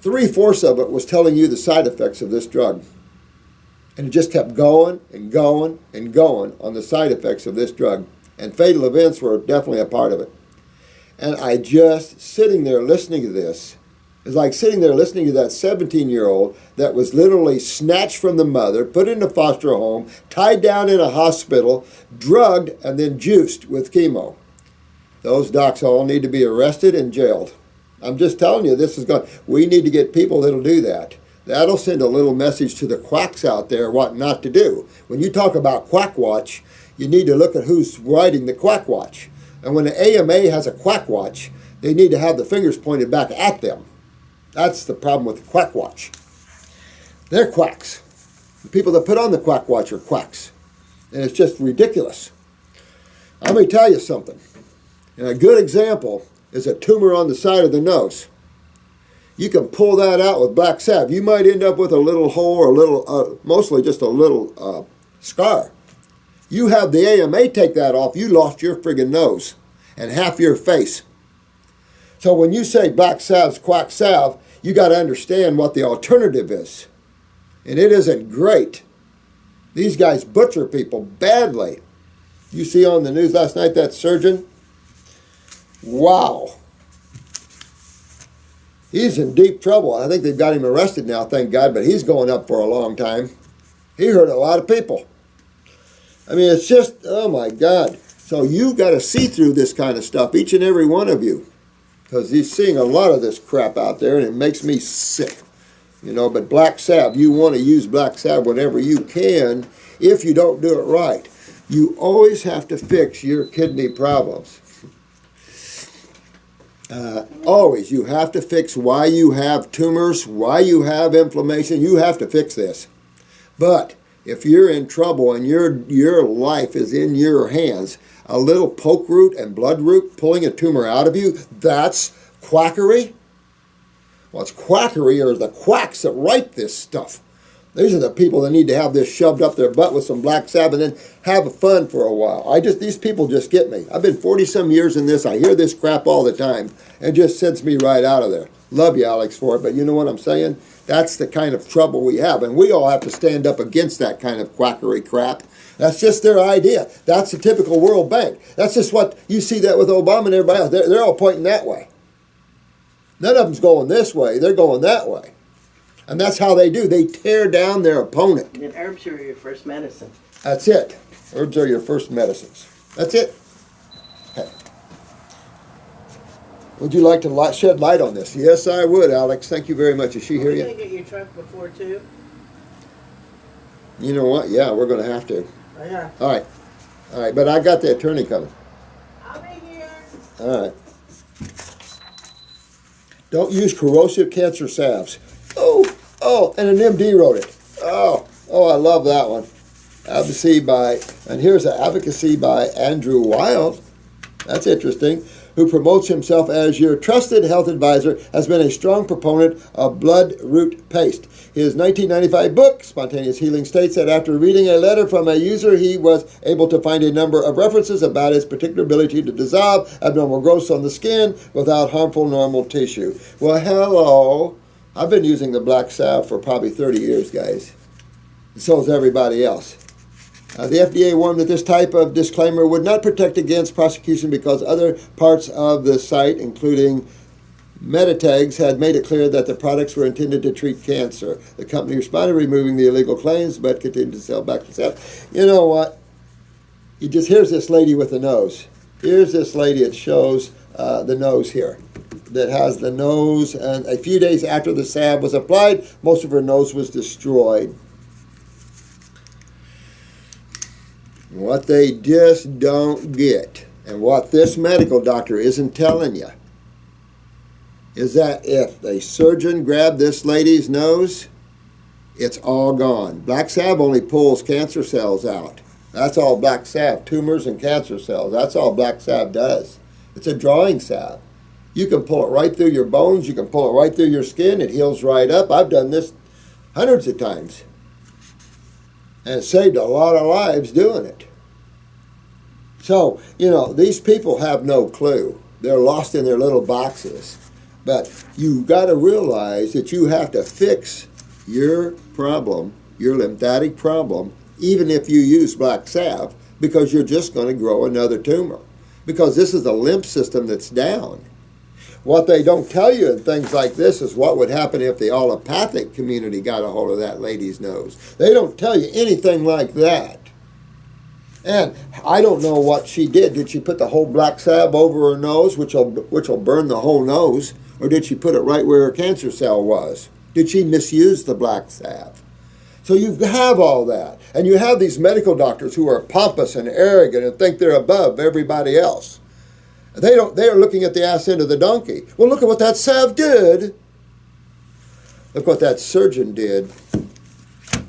3/4 of it was telling you the side effects of this drug. And it just kept going and going and going on the side effects of this drug. And fatal events were definitely a part of it. And I just, sitting there listening to this, it's like sitting there listening to that 17-year-old that was literally snatched from the mother, put in a foster home, tied down in a hospital, drugged, and then juiced with chemo. Those docs all need to be arrested and jailed. I'm just telling you, this is going. We need to get people that'll do that. That'll send a little message to the quacks out there what not to do. When you talk about quack watch, you need to look at who's writing the quack watch. And when the AMA has a quack watch, they need to have the fingers pointed back at them. That's the problem with the quack watch. They're quacks. The people that put on the quack watch are quacks. And it's just ridiculous. Let me tell you something. And a good example is a tumor on the side of the nose. You can pull that out with black salve. You might end up with a little hole or a little, mostly just a little scar. You have the AMA take that off, you lost your friggin' nose and half your face. So when you say black salve's quack salve, you got to understand what the alternative is. And it isn't great. These guys butcher people badly. You see on the news last night that surgeon? Wow. He's in deep trouble. I think they've got him arrested now, thank God, but he's going up for a long time. He hurt a lot of people. I mean, it's just, oh my God. So you got to see through this kind of stuff, each and every one of you. Because he's seeing a lot of this crap out there, and it makes me sick. You know, but black salve, you want to use black salve whenever you can, if you don't do it right. You always have to fix your kidney problems. Always. You have to fix why you have tumors, why you have inflammation. You have to fix this. But if you're in trouble and your life is in your hands, a little poke root and blood root pulling a tumor out of you, that's quackery? What's quackery are the quacks that write this stuff. These are the people that need to have this shoved up their butt with some black salve and then have fun for a while. These people just get me. I've been 40-some years in this. I hear this crap all the time. It just sends me right out of there. Love you, Alex, for it, but you know what I'm saying? That's the kind of trouble we have, and we all have to stand up against that kind of quackery crap. That's just their idea. That's the typical World Bank. That's just what you see that with Obama and everybody else. They're all pointing that way. None of them's going this way. They're going that way. And that's how they do. They tear down their opponent. And herbs are your first medicine. That's it. Herbs are your first medicines. That's it. Okay. Would you like to shed light on this? Yes, I would, Alex. Thank you very much. Is she here yet? Are you going to get your truck before 2? You know what? Yeah, we're going to have to. Oh, yeah. All right. All right, but I got the attorney coming. I'll be here. All right. Don't use corrosive cancer salves. Oh, and an MD wrote it. Oh, I love that one. And here's an advocacy by Andrew Wild. That's interesting. Who promotes himself as your trusted health advisor, has been a strong proponent of blood root paste. His 1995 book, Spontaneous Healing, states that after reading a letter from a user, he was able to find a number of references about its particular ability to dissolve abnormal growths on the skin without harmful normal tissue. Well, hello. I've been using the black salve for probably 30 years, guys. And so has everybody else. The FDA warned that this type of disclaimer would not protect against prosecution because other parts of the site, including Metatags, had made it clear that the products were intended to treat cancer. The company responded, removing the illegal claims, but continued to sell back the salve. You know what? Here's this lady with the nose. Here's this lady. It shows the nose here. That has the nose, and a few days after the salve was applied, most of her nose was destroyed. What they just don't get, and what this medical doctor isn't telling you, is that if a surgeon grabbed this lady's nose, it's all gone. Black salve only pulls cancer cells out. That's all black salve, tumors and cancer cells. That's all black salve does. It's a drawing salve. You can pull it right through your bones. You can pull it right through your skin. It heals right up. I've done this hundreds of times. And it saved a lot of lives doing it. So, these people have no clue. They're lost in their little boxes. But you got to realize that you have to fix your problem your lymphatic problem, even if you use black salve, because you're just going to grow another tumor. Because this is a lymph system that's down. What they don't tell you in things like this is what would happen if the allopathic community got a hold of that lady's nose. They don't tell you anything like that. And I don't know what she did. Did she put the whole black salve over her nose, which will burn the whole nose? Or did she put it right where her cancer cell was? Did she misuse the black salve? So you have all that. And you have these medical doctors who are pompous and arrogant and think they're above everybody else. They are looking at the ass end of the donkey. Well, look at what that salve did. Look what that surgeon did.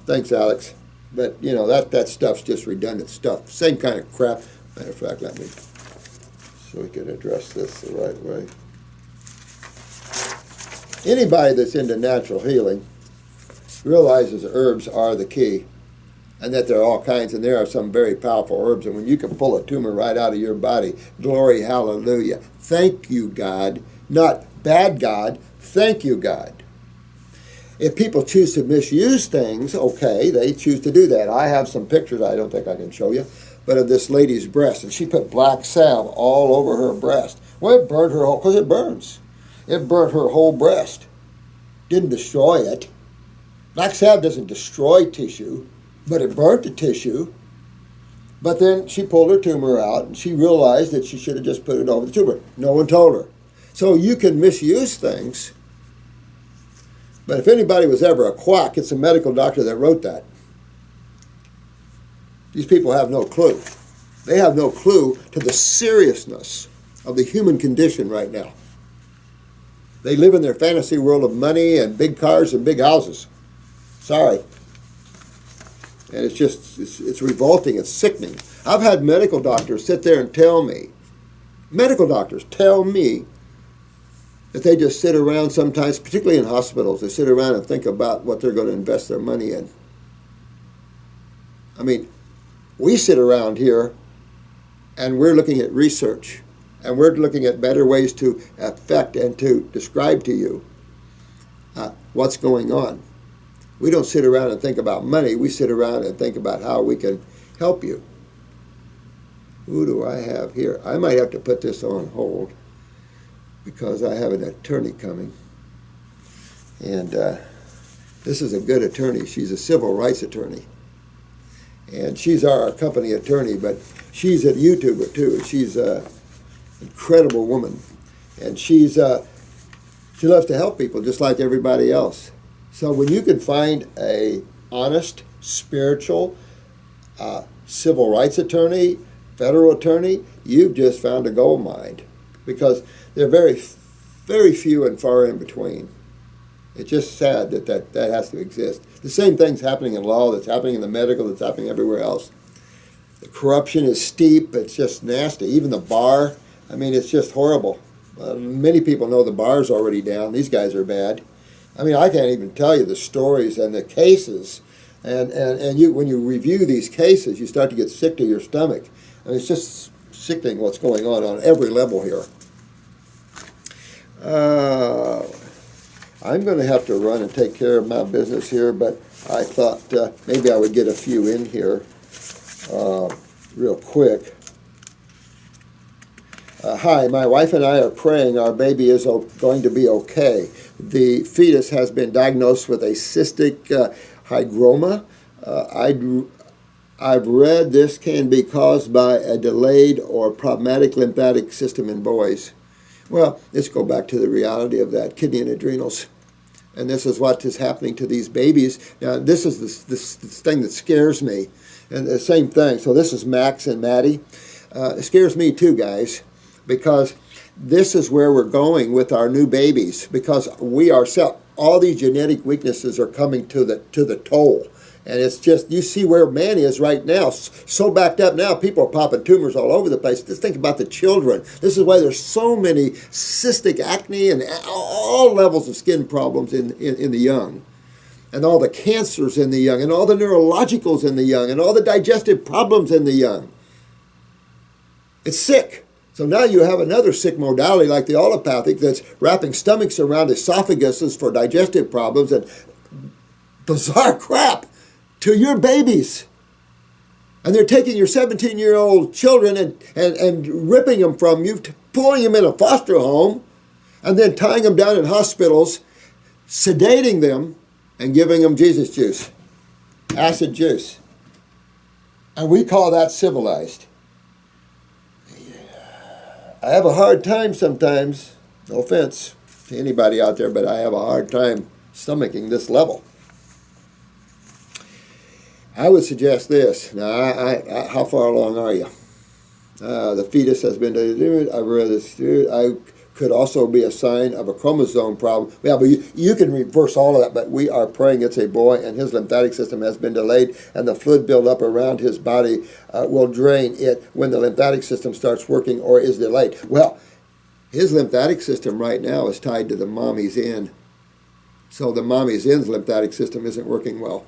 Thanks, Alex. But, you know, that stuff's just redundant stuff. Same kind of crap. Matter of fact, let me, so we can address this the right way. Anybody that's into natural healing realizes herbs are the key, and that there are all kinds, and there are some very powerful herbs, and when you can pull a tumor right out of your body, glory, hallelujah. Thank you, God. Not bad God, thank you, God. If people choose to misuse things, okay, they choose to do that. I have some pictures, I don't think I can show you, but of this lady's breast, and she put black salve all over her breast. Well, it burned her whole, because it burns. It burnt her whole breast. Didn't destroy it. Black salve doesn't destroy tissue, but it burnt the tissue. But then she pulled her tumor out, and she realized that she should have just put it over the tumor. No one told her. So you can misuse things. But if anybody was ever a quack, it's a medical doctor that wrote that. These people have no clue. They have no clue to the seriousness of the human condition right now. They live in their fantasy world of money and big cars and big houses. Sorry. And it's just, it's revolting, it's sickening. I've had medical doctors sit there and tell me, medical doctors tell me that they just sit around sometimes, particularly in hospitals, they sit around and think about what they're going to invest their money in. I mean, we sit around here and we're looking at research, and we're looking at better ways to affect and to describe to you what's going on. We don't sit around and think about money. We sit around and think about how we can help you. Who do I have here? I might have to put this on hold because I have an attorney coming. And this is a good attorney. She's a civil rights attorney. And she's our company attorney, but she's a YouTuber too. She's an incredible woman. And she loves to help people just like everybody else. So when you can find a honest, spiritual, civil rights attorney, federal attorney, you've just found a gold mine, because they're very, very few and far in between. It's just sad that has to exist. The same thing's happening in law, that's happening in the medical, that's happening everywhere else. The corruption is steep, it's just nasty. Even the bar, I mean, it's just horrible. Many people know the bar's already down. These guys are bad. I mean, I can't even tell you the stories and the cases. And you, when you review these cases, you start to get sick to your stomach. I mean, it's just sickening what's going on every level here. I'm going to have to run and take care of my business here, but I thought maybe I would get a few in here real quick. Hi, my wife and I are praying our baby is going to be okay. The fetus has been diagnosed with a cystic hygroma. I've read this can be caused by a delayed or problematic lymphatic system in boys. Well, let's go back to the reality of that, kidney and adrenals. And this is what is happening to these babies. Now, this is this thing that scares me. And the same thing. So this is Max and Maddy. It scares me too, guys, because this is where we're going with our new babies, because we ourselves, all these genetic weaknesses are coming to the toll. And it's just, you see where man is right now, so backed up now, people are popping tumors all over the place. Just think about the children. This is why there's so many cystic acne and all levels of skin problems in the young. And all the cancers in the young, and all the neurologicals in the young, and all the digestive problems in the young. It's sick. So now you have another sick modality like the allopathic that's wrapping stomachs around esophaguses for digestive problems and bizarre crap. to your babies. And they're taking your 17-year-old children and ripping them from you, pulling them in a foster home, and then tying them down in hospitals, sedating them, and giving them Jesus juice, acid juice. And we call that civilized. I have a hard time sometimes, no offense to anybody out there, but I have a hard time stomaching this level. I would suggest this. Now, how far along are you? The fetus has been delivered. I've read this. I could also be a sign of a chromosome problem. Yeah, but you can reverse all of that, but we are praying it's a boy, and his lymphatic system has been delayed, and the fluid buildup around his body will drain it when the lymphatic system starts working or is delayed. Well, his lymphatic system right now is tied to the mommy's end. So the mommy's end's lymphatic system isn't working well.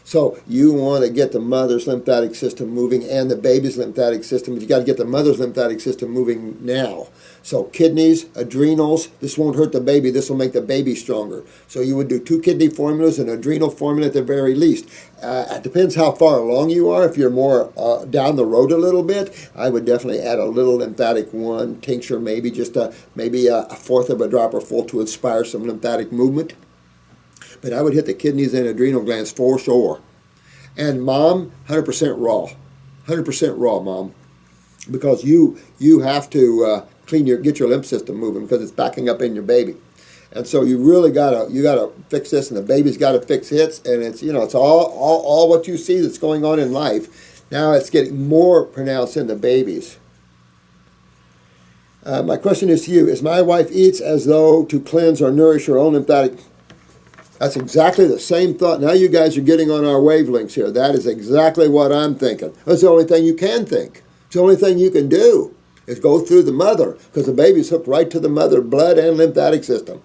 So you want to get the mother's lymphatic system moving and the baby's lymphatic system, but you got to get the mother's lymphatic system moving now. So kidneys, adrenals, this won't hurt the baby, this will make the baby stronger. So you would do 2 kidney formulas and adrenal formula at the very least. It depends how far along you are. If you're more down the road a little bit, I would definitely add a little lymphatic 1 tincture, maybe just maybe a fourth of a dropper full to inspire some lymphatic movement. But I would hit the kidneys and adrenal glands for sure. And mom, 100% raw. 100% raw, mom. Because you have to get your lymph system moving because it's backing up in your baby. And so you really gotta fix this, and the baby's gotta fix its, and it's it's all what you see that's going on in life. Now it's getting more pronounced in the babies. My question is to you: is my wife eats as though to cleanse or nourish her own lymphatic? That's exactly the same thought. Now you guys are getting on our wavelengths here. That is exactly what I'm thinking. That's the only thing you can think. It's the only thing you can do is go through the mother, because the baby's hooked right to the mother blood and lymphatic system.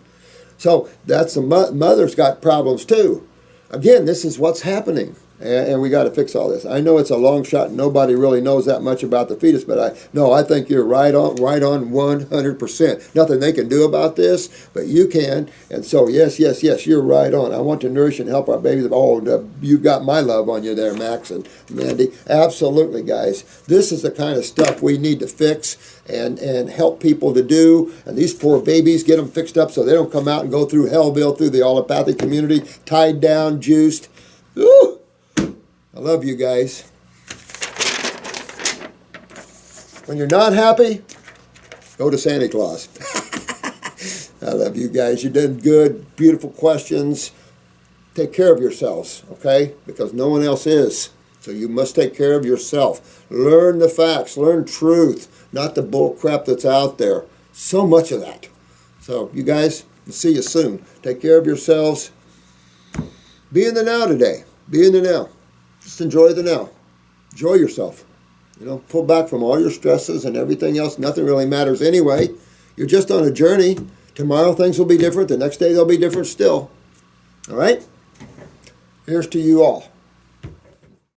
So that's the mother's got problems too. Again, this is what's happening. And we got to fix all this. I know it's a long shot. Nobody really knows that much about the fetus, but I think you're right on 100%. Nothing they can do about this, but you can. And so, yes, you're right on. I want to nourish and help our babies. Oh, you've got my love on you there, Max and Mandy. Absolutely, guys. This is the kind of stuff we need to fix and help people to do. And these poor babies, get them fixed up so they don't come out and go through hellville through the allopathic community, tied down, juiced. Ooh! I love you guys. When you're not happy, go to Santa Claus. I love you guys. You did good, beautiful questions. Take care of yourselves, okay? Because no one else is. So you must take care of yourself. Learn the facts. Learn truth, not the bull crap that's out there. So much of that. So you guys, we'll see you soon. Take care of yourselves. Be in the now today. Be in the now. Just enjoy the now. Enjoy yourself. Pull back from all your stresses and everything else. Nothing really matters anyway. You're just on a journey. Tomorrow things will be different. The next day they'll be different still. All right? Here's to you all.